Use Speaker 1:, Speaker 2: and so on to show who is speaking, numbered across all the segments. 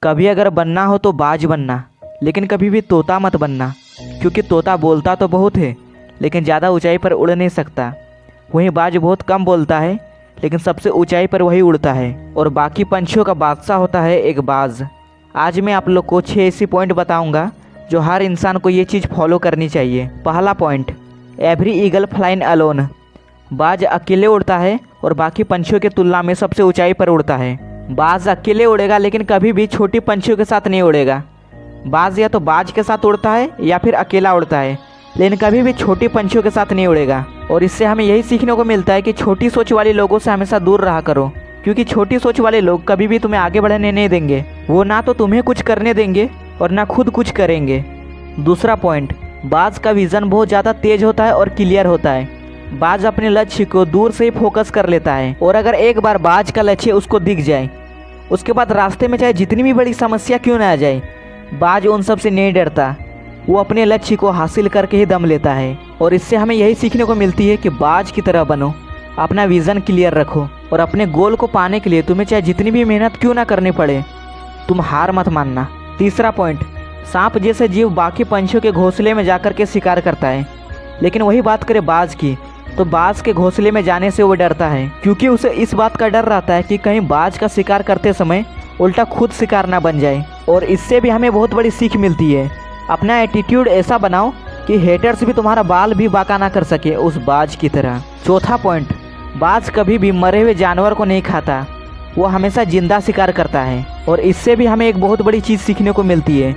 Speaker 1: कभी अगर बनना हो तो बाज बनना, लेकिन कभी भी तोता मत बनना, क्योंकि तोता बोलता तो बहुत है लेकिन ज़्यादा ऊंचाई पर उड़ नहीं सकता। वहीं बाज बहुत कम बोलता है लेकिन सबसे ऊंचाई पर वही उड़ता है और बाकी पंछियों का बादशाह होता है एक बाज। आज मैं आप लोग को 6 ऐसी पॉइंट बताऊंगा जो हर इंसान को ये चीज़ फॉलो करनी चाहिए। पहला पॉइंट, एवरी ईगल फ्लाइन अलोन। बाज अकेले उड़ता है और बाकी पंछियों की तुलना में सबसे ऊंचाई पर उड़ता है। बाज अकेले उड़ेगा लेकिन कभी भी छोटी पंछियों के साथ नहीं उड़ेगा। बाज या तो बाज के साथ उड़ता है या फिर अकेला उड़ता है, लेकिन कभी भी छोटी पंछियों के साथ नहीं उड़ेगा। और इससे हमें यही सीखने को मिलता है कि छोटी सोच वाले लोगों से हमेशा दूर रहा करो, क्योंकि छोटी सोच वाले लोग कभी भी तुम्हें आगे बढ़ने नहीं देंगे। वो ना तो तुम्हें कुछ करने देंगे और ना खुद कुछ करेंगे। दूसरा पॉइंट, बाज का विज़न बहुत ज़्यादा तेज होता है और क्लियर होता है। बाज अपने लक्ष्य को दूर से ही फोकस कर लेता है और अगर एक बार बाज का लक्ष्य उसको दिख जाए, उसके बाद रास्ते में चाहे जितनी भी बड़ी समस्या क्यों ना आ जाए, बाज उन सब से नहीं डरता। वो अपने लक्ष्य को हासिल करके ही दम लेता है। और इससे हमें यही सीखने को मिलती है कि बाज की तरह बनो, अपना विज़न क्लियर रखो और अपने गोल को पाने के लिए तुम्हें चाहे जितनी भी मेहनत क्यों ना करनी पड़े, तुम हार मत मानना। तीसरा पॉइंट, सांप जैसे जीव बाकी पंछियों के घोंसले में जाकर के शिकार करता है, लेकिन वही बात करें बाज की तो बाज के घोंसले में जाने से वो डरता है, क्योंकि उसे इस बात का डर रहता है कि कहीं बाज का शिकार करते समय उल्टा खुद शिकार ना बन जाए। और इससे भी हमें बहुत बड़ी सीख मिलती है, अपना एटीट्यूड ऐसा बनाओ कि हेटर्स भी तुम्हारा बाल भी बांका ना कर सके उस बाज की तरह। चौथा पॉइंट, बाज कभी भी मरे हुए जानवर को नहीं खाता, वो हमेशा जिंदा शिकार करता है। और इससे भी हमें एक बहुत बड़ी चीज़ सीखने को मिलती है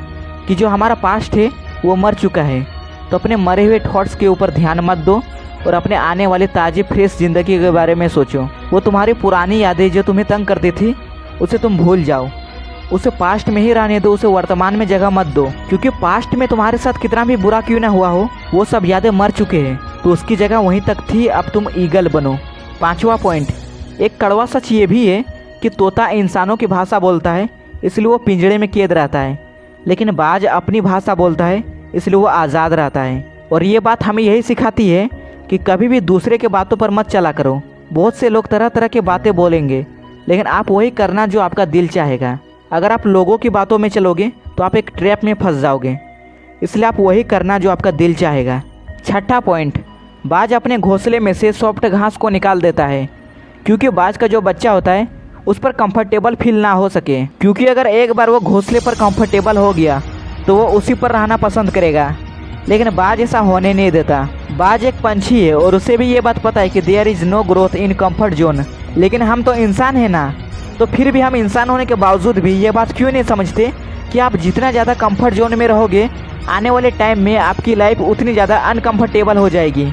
Speaker 1: कि जो हमारा पास्ट है वो मर चुका है, तो अपने मरे हुए थॉट्स के ऊपर ध्यान मत दो और अपने आने वाले ताज़ी फ्रेश ज़िंदगी के बारे में सोचो। वो तुम्हारी पुरानी यादें जो तुम्हें तंग करती थी उसे तुम भूल जाओ, उसे पास्ट में ही रहने दो, उसे वर्तमान में जगह मत दो, क्योंकि पास्ट में तुम्हारे साथ कितना भी बुरा क्यों ना हुआ हो वो सब यादें मर चुके हैं, तो उसकी जगह वहीं तक थी, अब तुम ईगल बनो। पांचवा पॉइंट, एक कड़वा सच ये भी है कि तोता इंसानों की भाषा बोलता है इसलिए वो पिंजड़े में कैद रहता है, लेकिन बाज अपनी भाषा बोलता है इसलिए वो आज़ाद रहता है। और ये बात हमें यही सिखाती है कि कभी भी दूसरे के बातों पर मत चला करो। बहुत से लोग तरह तरह की बातें बोलेंगे, लेकिन आप वही करना जो आपका दिल चाहेगा। अगर आप लोगों की बातों में चलोगे तो आप एक ट्रैप में फंस जाओगे, इसलिए आप वही करना जो आपका दिल चाहेगा। छठा पॉइंट, बाज अपने घोंसले में से सॉफ्ट घास को निकाल देता है, क्योंकि बाज का जो बच्चा होता है उस पर कंफर्टेबल फील ना हो सके, क्योंकि अगर एक बार वो घोंसले पर कंफर्टेबल हो गया तो वो उसी पर रहना पसंद करेगा, लेकिन बाज ऐसा होने नहीं देता। बाज एक पंछी है और उसे भी ये बात पता है कि there is no growth in comfort zone, लेकिन हम तो इंसान हैं ना, तो फिर भी हम इंसान होने के बावजूद भी ये बात क्यों नहीं समझते कि आप जितना ज़्यादा कंफर्ट जोन में रहोगे, आने वाले टाइम में आपकी लाइफ उतनी ज़्यादा अनकंफर्टेबल हो जाएगी।